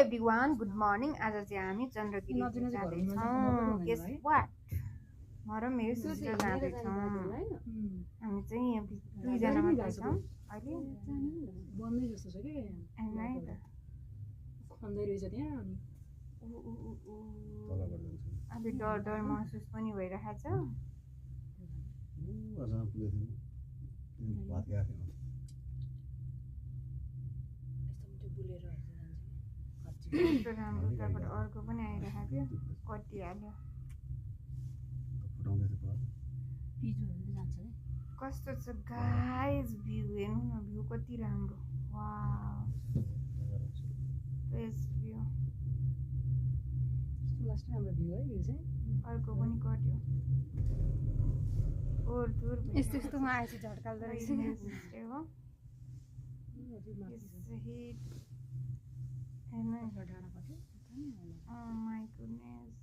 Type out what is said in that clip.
Everyone good morning आज चाहिँ हामी चन्द्रगिरी जाँदैछौँ गेस वाट म र मेरो सिस्टर जाँदैछौँ हामी चाहिँ यहाँ दुईजना मात्रै छौँ अहिले बन्दै जस्तो छ के खन्दै रहेछ त्यहाँ अलि डर डर महसुस पनि भइरहेको छ राम्रो उताबाट अर्को पनि आइरहेको थियो कटिहाल्यो कस्तो छ गाइस भ्यू हेर्नु न भ्यू कति राम्रो वाउ बेस्ट भ्यू अर्को पनि कट्यो यस्तो यस्तोमा आएपछि झड्काल्दो रहेछ हो Oh my goodness.